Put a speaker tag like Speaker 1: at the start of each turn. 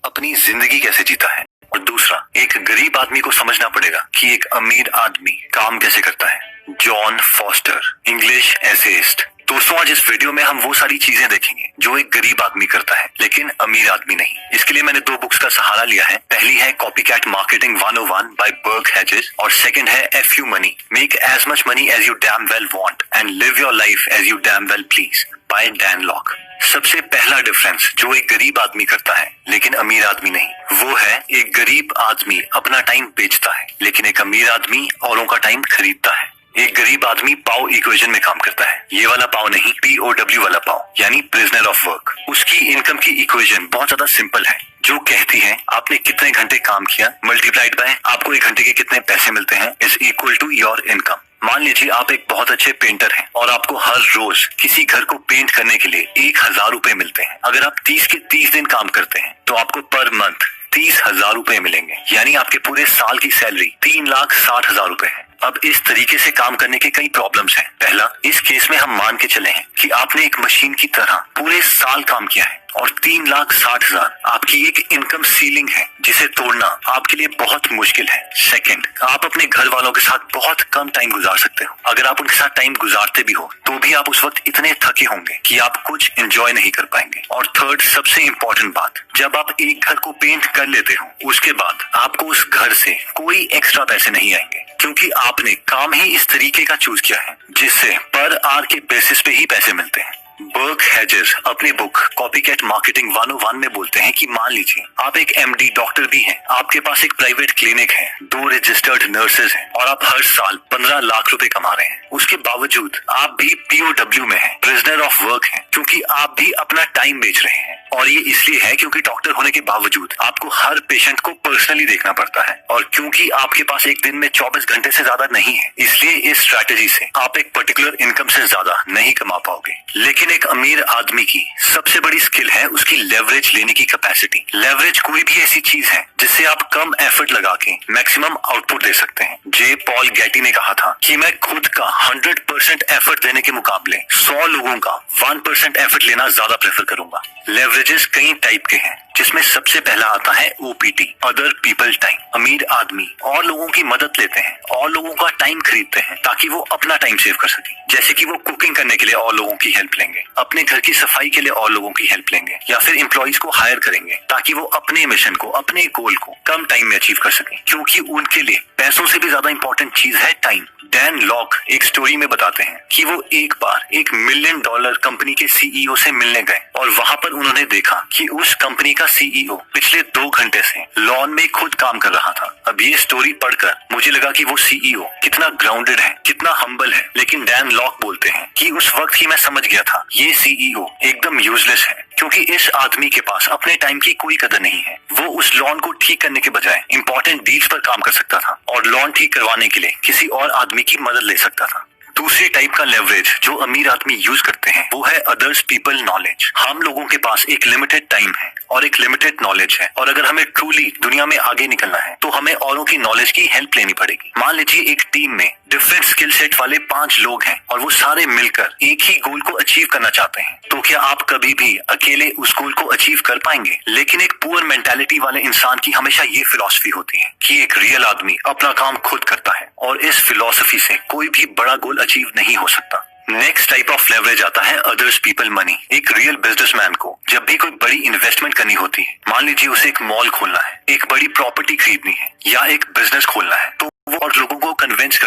Speaker 1: अपनी जिंदगी कैसे जीता है। और दूसरा, एक गरीब आदमी को समझना पड़ेगा कि एक अमीर आदमी काम कैसे करता है। John foster, English essayist. दोस्तों, आज इस वीडियो में हम वो सारी चीजें देखेंगे जो एक गरीब आदमी करता है लेकिन अमीर आदमी नहीं। इसके लिए मैंने 2 बुक्स का सहारा लिया है। पहली है copycat marketing 101 by Burke Hedges और सेकंड है FU money, make as much money as you damn well want and live your life as you damn well please by Dan Lok. सबसे पहला डिफरेंस जो एक गरीब आदमी करता है लेकिन अमीर आदमी नहीं, वो है एक गरीब आदमी अपना टाइम बेचता है लेकिन एक अमीर आदमी औरों का टाइम खरीदता है। एक गरीब आदमी पाव इक्वेशन में काम करता है, ये वाला पाव नहीं, POW वाला पाव, यानी प्रिजनर ऑफ वर्क। उसकी इनकम की इक्वेशन बहुत ज्यादा सिंपल है, जो कहती है आपने कितने घंटे काम किया मल्टीप्लाइड बाय आपको 1 घंटे के कितने पैसे मिलते हैं is equal to your income. मान लीजिए आप एक बहुत अच्छे पेंटर हैं और आपको हर रोज किसी घर को पेंट करने के लिए 1000 रुपए मिलते हैं। अगर आप 30 के 30 दिन काम करते हैं तो आपको पर मंथ 30,000 रुपए मिलेंगे, यानी आपके पूरे साल की सैलरी 3,60,000 रुपए है। अब इस तरीके से काम करने के कई प्रॉब्लम्स हैं। पहला, इस केस में हम मान के चले हैं कि आपने एक मशीन की तरह पूरे साल काम किया है और 3,60,000 आपकी एक इनकम सीलिंग है जिसे तोड़ना आपके लिए बहुत मुश्किल है। सेकंड, आप अपने घर वालों के साथ बहुत कम टाइम गुजार सकते हो। अगर आप उनके साथ टाइम गुजारते भी हो तो भी आप उस वक्त इतने थके होंगे कि आप कुछ एंजॉय नहीं कर पाएंगे। और थर्ड, सबसे इम्पोर्टेंट बात, जब आप एक घर को पेंट कर लेते हो उसके बाद आपको उस घर से कोई एक्स्ट्रा पैसे नहीं आएंगे, क्योंकि आपने काम ही इस तरीके का चूज किया है जिससे पर आवर के बेसिस पे ही पैसे मिलते हैं। बर्क हेजेस अपनी बुक कॉपीकैट मार्केटिंग 101 में बोलते हैं कि मान लीजिए आप एक MD डॉक्टर भी हैं, आपके पास एक प्राइवेट क्लिनिक है, 2 रजिस्टर्ड नर्सेज हैं और आप हर साल 15 लाख रुपए कमा रहे हैं। उसके बावजूद आप भी POW में हैं, प्रिजनर ऑफ वर्क हैं, क्योंकि आप भी अपना टाइम बेच रहे हैं। और ये इसलिए है क्योंकि डॉक्टर होने के बावजूद आपको हर पेशेंट को पर्सनली देखना पड़ता है और क्योंकि आपके पास एक दिन में 24 घंटे से ज्यादा नहीं है, इसलिए इस स्ट्रैटेजी से आप एक पर्टिकुलर इनकम से ज्यादा नहीं कमा पाओगे। लेकिन एक अमीर आदमी की सबसे बड़ी स्किल है उसकी लेवरेज लेने की कैपेसिटी। लेवरेज कोई भी ऐसी चीज है जिससे आप कम एफर्ट लगा के मैक्सिमम आउटपुट दे सकते हैं। जे पॉल गैटी ने कहा था कि मैं खुद का 100% एफर्ट देने के मुकाबले 100 लोगों का 1% एफर्ट लेना ज्यादा प्रेफर करूंगा। लेवरेजेस कई टाइप के हैं, जिसमें सबसे पहला आता है OPT, अदर पीपल टाइम। अमीर आदमी और लोगों की मदद लेते हैं और लोगों का टाइम खरीदते हैं ताकि वो अपना टाइम सेव कर सके। जैसे कि वो कुकिंग करने के लिए और लोगों की हेल्प लेंगे, अपने घर की सफाई के लिए और लोगों की हेल्प लेंगे, या फिर एम्प्लॉइज को हायर करेंगे ताकि वो अपने मिशन को, अपने गोल को कम टाइम में अचीव कर सके, क्योंकि उनके लिए पैसों से भी ज्यादा इंपॉर्टेंट चीज है टाइम। डैन लॉक एक स्टोरी में बताते हैं कि वो एक बार $1 मिलियन कंपनी के CEO से मिलने गए और वहां पर उन्होंने देखा कि उस कंपनी का CEO पिछले 2 घंटे से लॉन में खुद काम कर रहा था। अब ये स्टोरी पढ़कर मुझे लगा कि वो CEO कितना ग्राउंडेड है, कितना हम्बल है। लेकिन डैन लॉक बोलते हैं कि उस वक्त ही मैं समझ गया था ये CEO एकदम यूजलेस है, क्योंकि इस आदमी के पास अपने टाइम की कोई कदर नहीं है। वो उस लॉन को ठीक करने के बजाय इंपॉर्टेंट डील्स पर काम कर सकता था और लॉन ठीक करवाने के लिए किसी और आदमी की मदद ले सकता था। दूसरी टाइप का लेवरेज जो अमीर आदमी यूज करते हैं वो है अदर्स पीपल नॉलेज। हम लोगों के पास एक लिमिटेड टाइम है और एक लिमिटेड नॉलेज है, और अगर हमें ट्रूली दुनिया में आगे निकलना है तो हमें औरों की नॉलेज की हेल्प लेनी पड़ेगी। मान लीजिए एक टीम में डिफरेंट स्किल सेट वाले 5 लोग हैं और वो सारे मिलकर एक ही गोल को अचीव करना चाहते हैं, तो क्या आप कभी भी अकेले उस गोल को अचीव कर पाएंगे? लेकिन एक पुअर मेंटालिटी वाले इंसान की हमेशा ये फिलॉसफी होती है कि एक रियल आदमी अपना काम खुद करता है, और इस फिलॉसफी से कोई भी बड़ा गोल अचीव नहीं हो सकता। नेक्स्ट टाइप ऑफ लेवरेज आता है अदर्स पीपल मनी। एक रियल बिजनेसमैन को जब भी कोई बड़ी इन्वेस्टमेंट करनी होती है, मान लीजिए उसे एक मॉल खोलना है, एक बड़ी प्रॉपर्टी खरीदनी है या एक बिजनेस खोलना है,